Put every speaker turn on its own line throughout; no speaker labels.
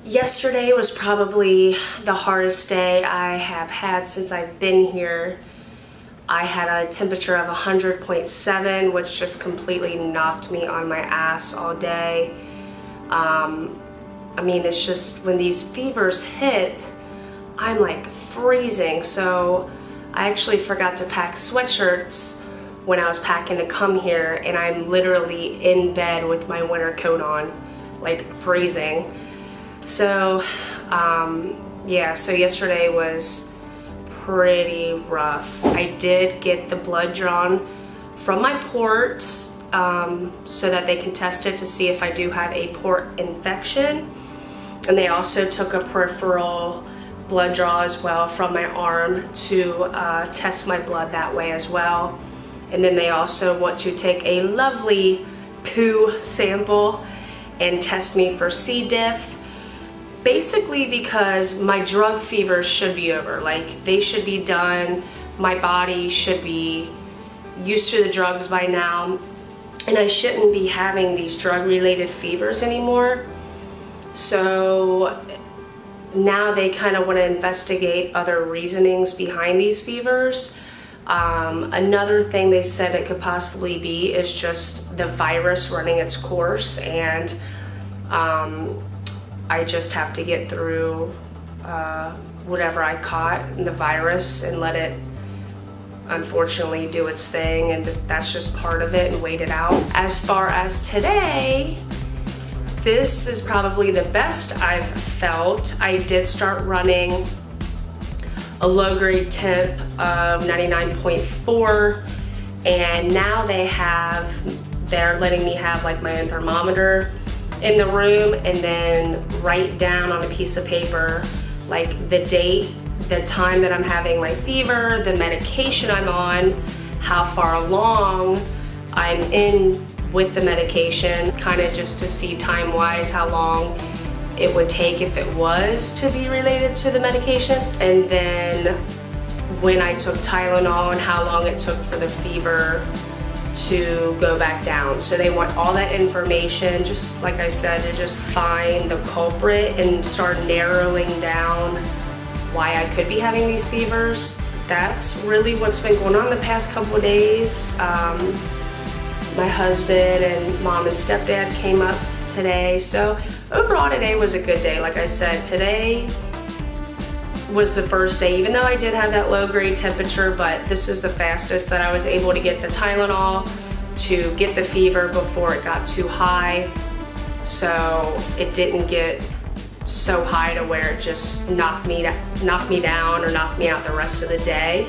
Yesterday was probably the hardest day I have had since I've been here. I had a temperature of 100.7, which just completely knocked me on my ass all day. I mean, it's just when these fevers hit, I'm like freezing. So I actually forgot to pack sweatshirts when I was packing to come here, and I'm literally in bed with my winter coat on, like freezing. So yeah, so yesterday was pretty rough. I did get the blood drawn from my ports so that they can test it to see if I do have a port infection. And they also took a peripheral blood draw as well from my arm to test my blood that way as well. And then they also want to take a lovely poo sample and test me for C. diff. Basically because my drug fevers should be over. Like, they should be done. My body should be used to the drugs by now, and I shouldn't be having these drug-related fevers anymore. So now they kind of want to investigate other reasonings behind these fevers. Another thing they said it could possibly be is just the virus running its course, and I just have to get through whatever I caught in the virus and let it unfortunately do its thing, and that's just part of it, and wait it out. As far as today, this is probably the best I've felt. I did start running a low-grade temp of 99.4, and now they're letting me have like my own thermometer in the room, and then write down on a piece of paper like the date, the time that I'm having my fever, the medication I'm on, how far along I'm in with the medication, kind of just to see time-wise how long it would take if it was to be related to the medication, and then when I took Tylenol and how long it took for the fever to go back down. So they want all that information, just like I said, to just find the culprit and start narrowing down why I could be having these fevers. That's really what's been going on the past couple of days. My husband and mom and stepdad came up today. So overall today was a good day. Like I said, today was the first day, even though I did have that low grade temperature, but this is the fastest that I was able to get the Tylenol to get the fever before it got too high. So it didn't get so high to where it just knocked me down or knocked me out the rest of the day.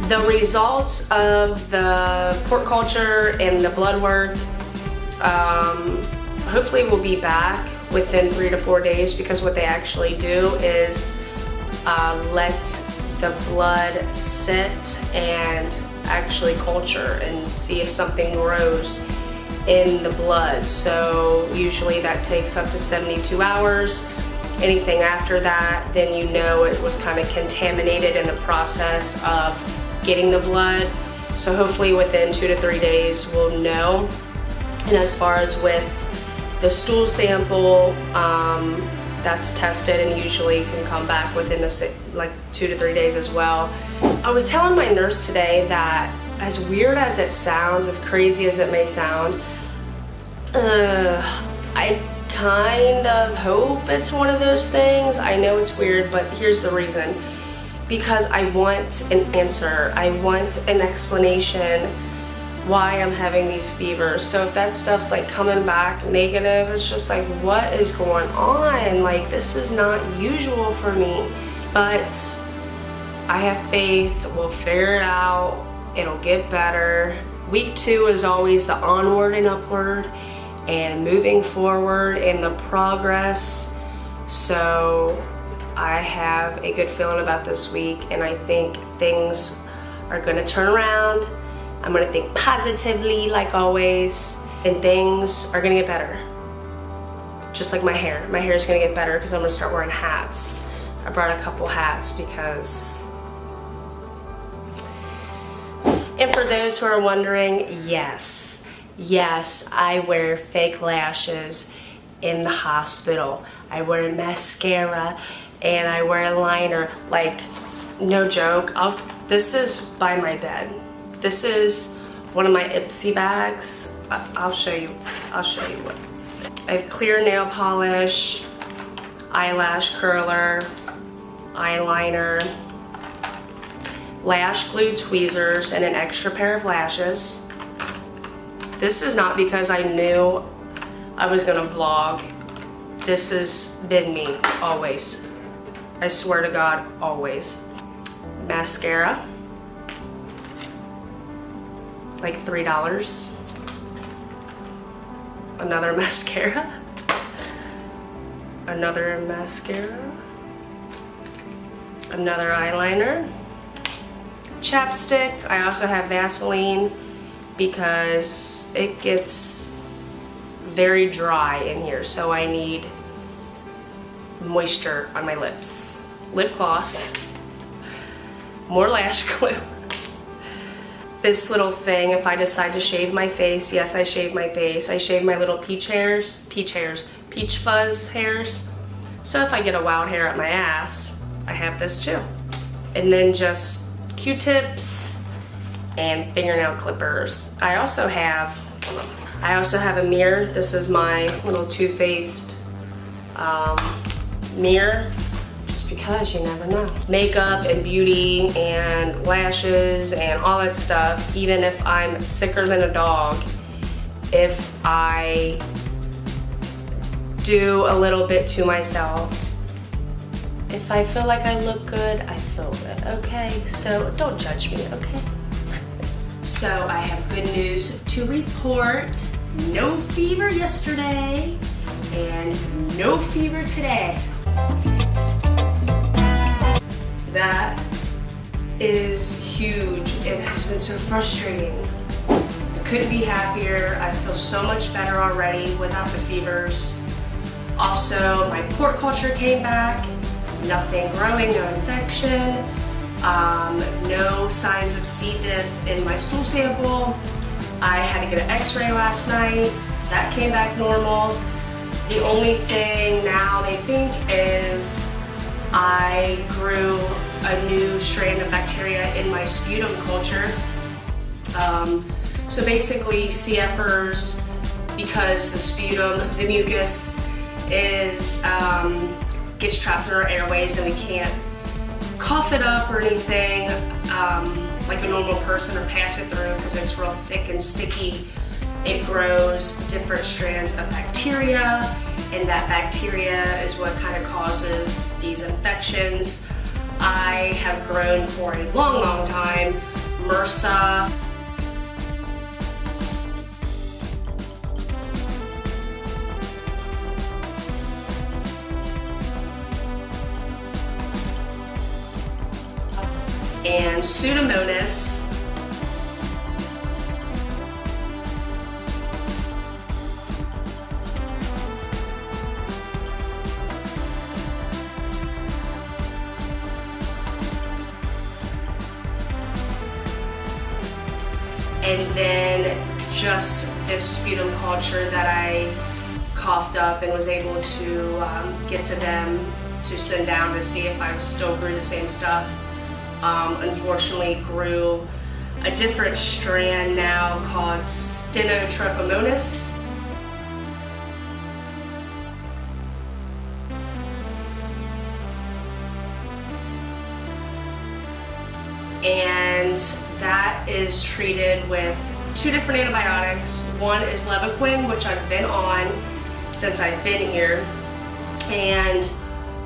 The results of the port culture and the blood work hopefully will be back within 3 to 4 days, because what they actually do is let the blood sit and actually culture and see if something grows in the blood. So usually that takes up to 72 hours. Anything after that, then you know it was kind of contaminated in the process of getting the blood. So hopefully within 2 to 3 days we'll know. And as far as with the stool sample, that's tested and usually can come back within like 2 to 3 days as well. I was telling my nurse today that, as weird as it sounds, as crazy as it may sound, I kind of hope it's one of those things. I know it's weird, but here's the reason. Because I want an answer. I want an explanation why I'm having these fevers. So if that stuff's like coming back negative, it's just like, what is going on? Like, this is not usual for me. But I have faith, we'll figure it out, it'll get better. Week 2 is always the onward and upward and moving forward in the progress. So I have a good feeling about this week, and I think things are gonna turn around. I'm gonna think positively like always, and things are gonna get better. Just like my hair. My hair is gonna get better because I'm gonna start wearing hats. I brought a couple hats because... And for those who are wondering, yes, I wear fake lashes in the hospital. I wear mascara and I wear a liner. Like, no joke. This is by my bed. This is one of my Ipsy bags. I'll show you what. I have clear nail polish, eyelash curler, eyeliner, lash glue tweezers, and an extra pair of lashes. This is not because I knew I was gonna vlog. This has been me, always. I swear to God, always. Mascara, like $3. Another mascara. Another mascara. Another eyeliner. Chapstick. I also have Vaseline because it gets very dry in here, so I need moisture on my lips. Lip gloss. More lash glue. This little thing, if I decide to shave my face, yes, I shave my face. I shave my little peach fuzz hairs. So if I get a wild hair at my ass, I have this too. And then just Q-tips and fingernail clippers. I also have a mirror. This is my little Too Faced mirror, just because you never know. Makeup and beauty and lashes and all that stuff. Even if I'm sicker than a dog, if I do a little bit to myself, if I feel like I look good, I feel good, okay? So don't judge me, okay? So I have good news to report. No fever yesterday and no fever today. That is huge. It has been so frustrating. I couldn't be happier. I feel so much better already without the fevers. Also, my port culture came back. Nothing growing, no infection, no signs of C. diff in my stool sample. I had to get an x-ray last night. That came back normal. The only thing now they think is I grew a new strain of bacteria in my sputum culture. So basically CFers, because the sputum, the mucus is gets trapped in our airways and we can't cough it up or anything like a normal person or pass it through because it's real thick and sticky. It grows different strands of bacteria, and that bacteria is what kind of causes these infections. I have grown for a long, long time MRSA. And Pseudomonas. And then just this sputum culture that I coughed up and was able to get to them to send down to see if I still grew the same stuff. Unfortunately grew a different strand now called Stenotrophomonas. And that is treated with 2 different antibiotics. One is Levaquin, which I've been on since I've been here, and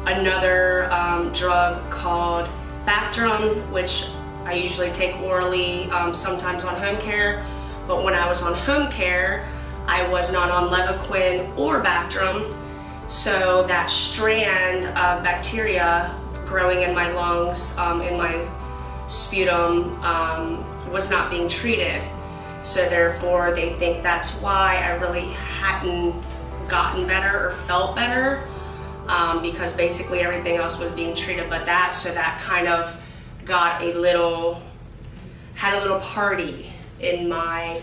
another drug called Bactrim, which I usually take orally, sometimes on home care. But when I was on home care, I was not on Levaquin or Bactrim. So that strand of bacteria growing in my lungs, in my sputum, was not being treated. So therefore, they think that's why I really hadn't gotten better or felt better. Because basically everything else was being treated but that, so that kind of got had a little party in my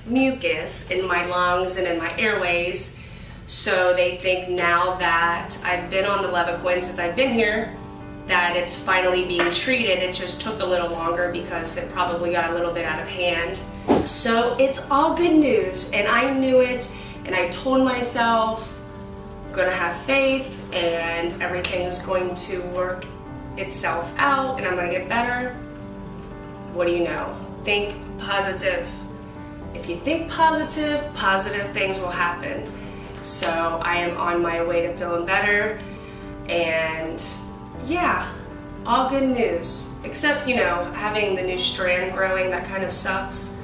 mucus, in my lungs and in my airways. So they think now that I've been on the Levaquin since I've been here, that it's finally being treated. It just took a little longer because it probably got a little bit out of hand. So it's all good news, and I knew it, and I told myself, I'm gonna have faith and everything's going to work itself out and I'm gonna get better. What do you know? Think positive. If you think positive, positive things will happen. So I am on my way to feeling better, and yeah, all good news. Except, you know, having the new strand growing, that kind of sucks.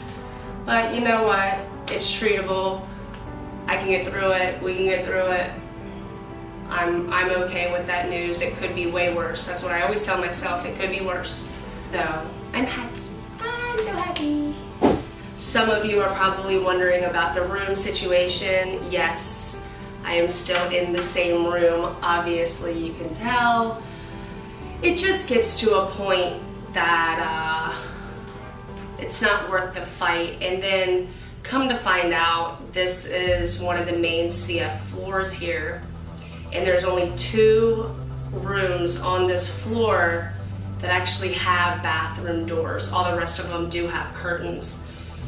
But you know what? It's treatable. I can get through it. We can get through it. I'm okay with that news. It could be way worse. That's what I always tell myself. It could be worse. So I'm happy. I'm so happy. Some of you are probably wondering about the room situation. Yes, I am still in the same room. Obviously, you can tell. It just gets to a point that it's not worth the fight. And then come to find out, this is one of the main CF floors here. And there's only 2 rooms on this floor that actually have bathroom doors. All the rest of them do have curtains.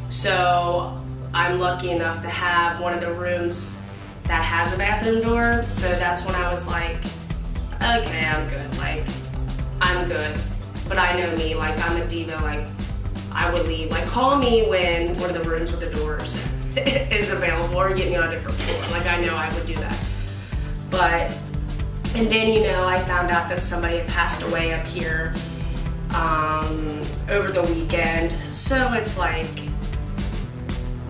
So I'm lucky enough to have one of the rooms that has a bathroom door. So that's when I was like, okay, I'm good. Like, I'm good. But I know me, like, I'm a diva. Like, I would leave. Like, call me when one of the rooms with the doors is available, or get me on a different floor. Like, I know I would do that. But, and then, you know, I found out that somebody had passed away up here over the weekend. So it's like,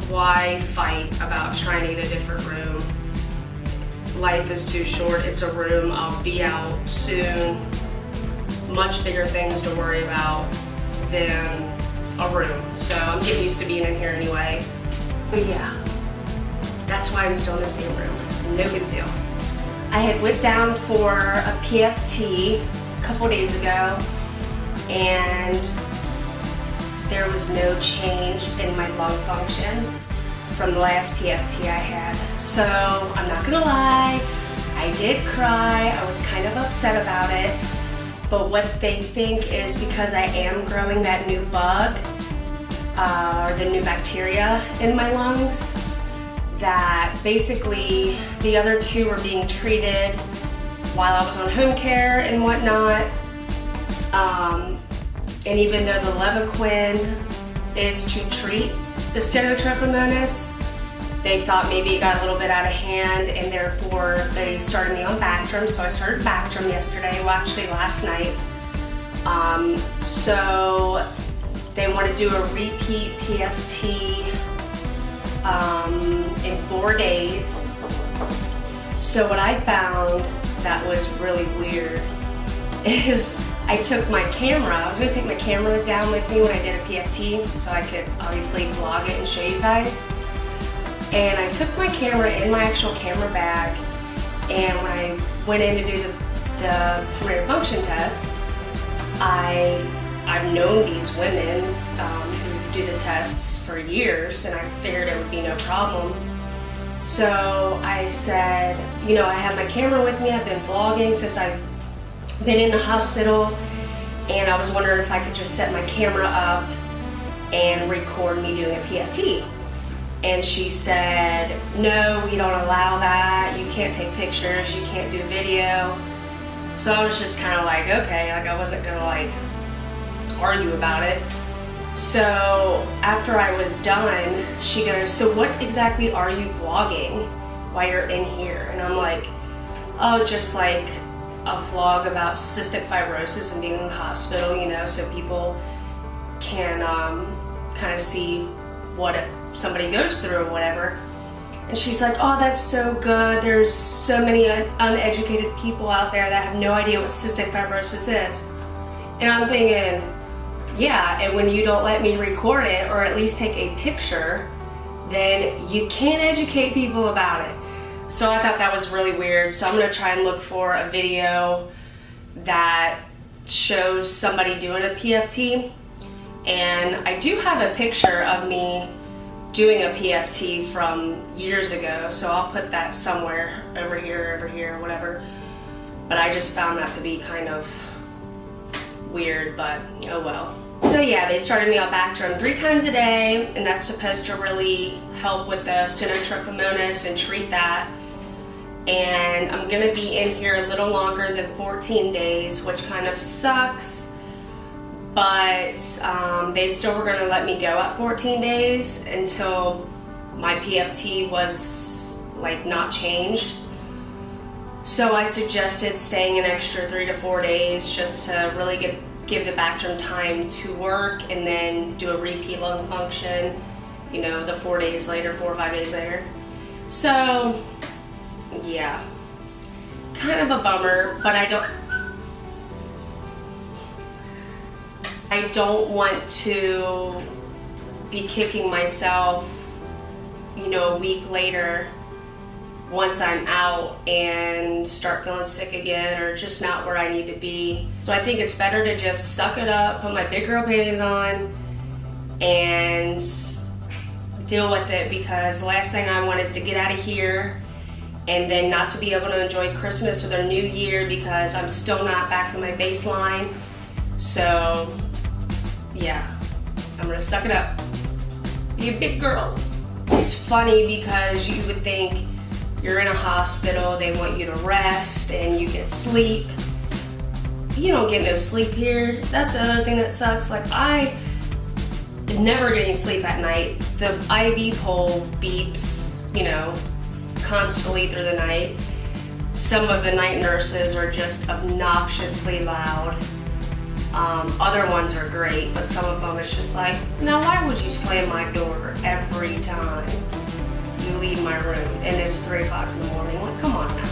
why fight about trying to get a different room? Life is too short. It's a room. I'll be out soon. Much bigger things to worry about than a room. So I'm getting used to being in here anyway. But yeah, that's why I'm still in the same room. No big deal. I had went down for a PFT a couple days ago, and there was no change in my lung function from the last PFT I had. So I'm not gonna lie, I did cry. I was kind of upset about it. But what they think is because I am growing that new bug, or the new bacteria in my lungs, that basically the other 2 were being treated while I was on home care and whatnot. And even though the Levaquin is to treat the Stenotrophomonas, they thought maybe it got a little bit out of hand, and therefore they started me on Bactrim. So I started Bactrim yesterday, well actually last night. So they want to do a repeat PFT in 4 days. So what I found that was really weird is I took my camera. I was going to take my camera down with me when I did a PFT so I could obviously vlog it and show you guys. And I took my camera in my actual camera bag, and when I went in to do the pulmonary function test, I've known these women who do the tests for years, and I figured it would be no problem. So I said, you know, I have my camera with me. I've been vlogging since I've been in the hospital, and I was wondering if I could just set my camera up and record me doing a PFT. And she said, no, we don't allow that. You can't take pictures, you can't do video. So I was just kind of like, okay, like I wasn't gonna like argue about it. So after I was done, she goes, so what exactly are you vlogging while you're in here? And I'm like, oh, just like a vlog about cystic fibrosis and being in the hospital, you know, so people can kind of see what somebody goes through or whatever. And she's like, oh, that's so good. There's so many uneducated people out there that have no idea what cystic fibrosis is. And I'm thinking, yeah, and when you don't let me record it or at least take a picture, then you can't educate people about it. So I thought that was really weird. So I'm gonna try and look for a video that shows somebody doing a PFT. And I do have a picture of me doing a PFT from years ago, so I'll put that somewhere over here, whatever. But I just found that to be kind of weird, but oh well. So yeah, they started me on Bactrim 3 times a day, and that's supposed to really help with the stenotrophomonas and treat that. And I'm gonna be in here a little longer than 14 days, which kind of sucks, but they still were gonna let me go at 14 days until my PFT was like not changed. So I suggested staying an extra 3 to 4 days just to really give the Bactrim time to work, and then do a repeat lung function, you know, the 4 days later, 4 or 5 days later. So yeah, kind of a bummer, but I don't want to be kicking myself, you know, a week later once I'm out and start feeling sick again, or just not where I need to be. So I think it's better to just suck it up, put my big girl panties on, and deal with it, because the last thing I want is to get out of here and then not to be able to enjoy Christmas or the New Year because I'm still not back to my baseline. So yeah, I'm gonna suck it up, be a big girl. It's funny because you would think you're in a hospital, they want you to rest and you get sleep. You don't get no sleep here. That's the other thing that sucks. Like, I never get any sleep at night. The IV pole beeps, you know, constantly through the night. Some of the night nurses are just obnoxiously loud. Other ones are great, but some of them it's just like, now why would you slam my door every time you leave my room and it's 3 o'clock in the morning? Like, come on now.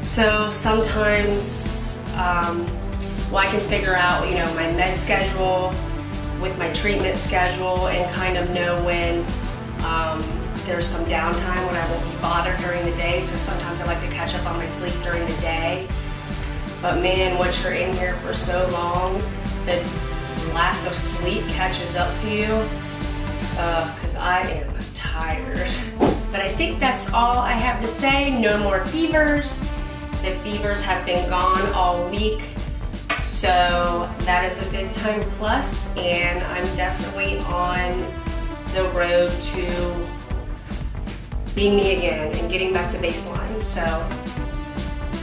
So sometimes, well, I can figure out, you know, my med schedule with my treatment schedule and kind of know when there's some downtime when I won't be bothered during the day. So sometimes I like to catch up on my sleep during the day. But man, once you're in here for so long, the lack of sleep catches up to you, because I am tired. But I think that's all I have to say. No more fevers. The fevers have been gone all week, so that is a big time plus, and I'm definitely on the road to being me again and getting back to baseline. So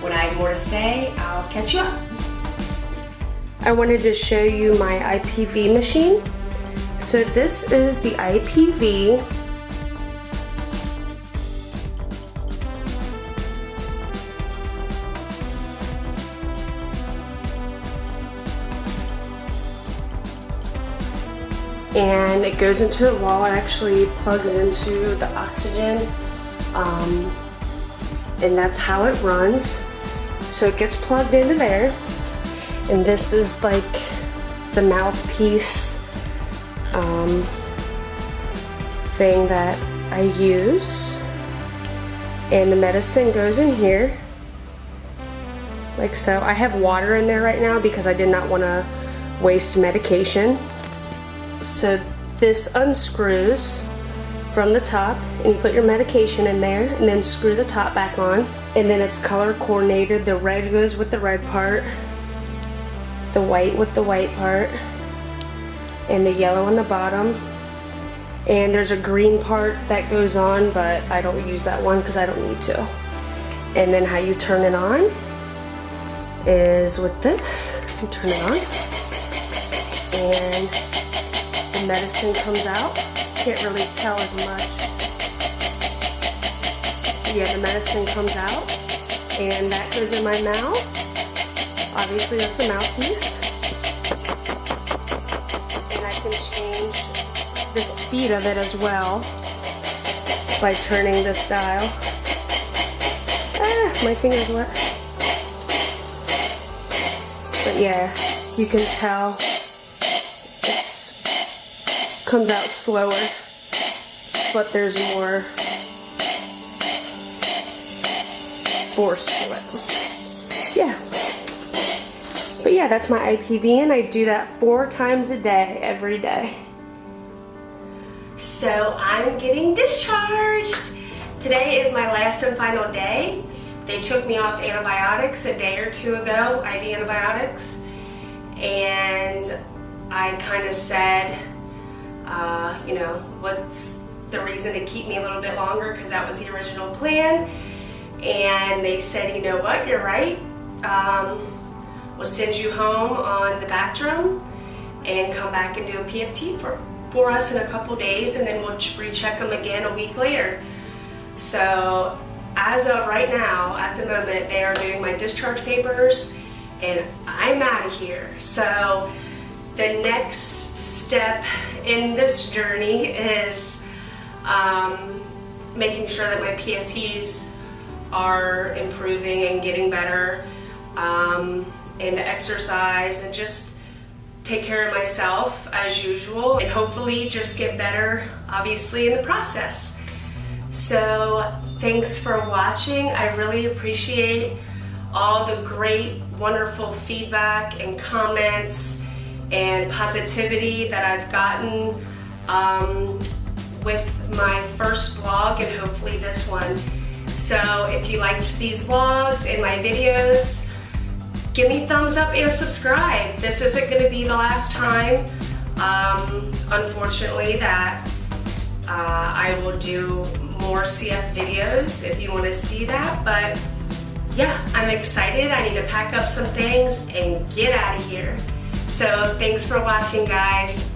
when I have more to say, I'll catch you up. I wanted to show you my IPV machine. So this is the IPV. And it goes into the wall. It actually plugs into the oxygen, and that's how it runs. So it gets plugged into there, and this is like the mouthpiece thing that I use, and the medicine goes in here like so. I have water in there right now because I did not want to waste medication. So this unscrews from the top, and you put your medication in there and then screw the top back on, and then it's color coordinated. The red goes with the red part, the white with the white part, and the yellow on the bottom. And there's a green part that goes on, but I don't use that one because I don't need to. And then how you turn it on is with this. You turn it on, and the medicine comes out. Can't really tell as much. Yeah, the medicine comes out, and that goes in my mouth. Obviously, that's the mouthpiece. And I can change the speed of it as well by turning this dial. Ah, my finger's wet. But yeah, you can tell comes out slower, but there's more force to it. Yeah. But yeah, that's my IPV, and I do that 4 times a day, every day. So I'm getting discharged. Today is my last and final day. They took me off antibiotics a day or two ago, IV antibiotics, and I kind of said, you know, what's the reason to keep me a little bit longer, because that was the original plan. And they said, you know what, you're right. We'll send you home on the Bactrim and come back and do a PFT for us in a couple days, and then we'll recheck them again a week later. So as of right now, at the moment, they are doing my discharge papers and I'm out of here. So the next step in this journey is making sure that my PFTs are improving and getting better, and exercise, and just take care of myself as usual, and hopefully just get better, obviously, in the process. So thanks for watching. I really appreciate all the great, wonderful feedback and comments and positivity that I've gotten with my first vlog, and hopefully this one. So if you liked these vlogs and my videos, give me a thumbs up and subscribe. This isn't going to be the last time, unfortunately, that I will do more CF videos if you want to see that. But yeah, I'm excited. I need to pack up some things and get out of here. So thanks for watching, guys.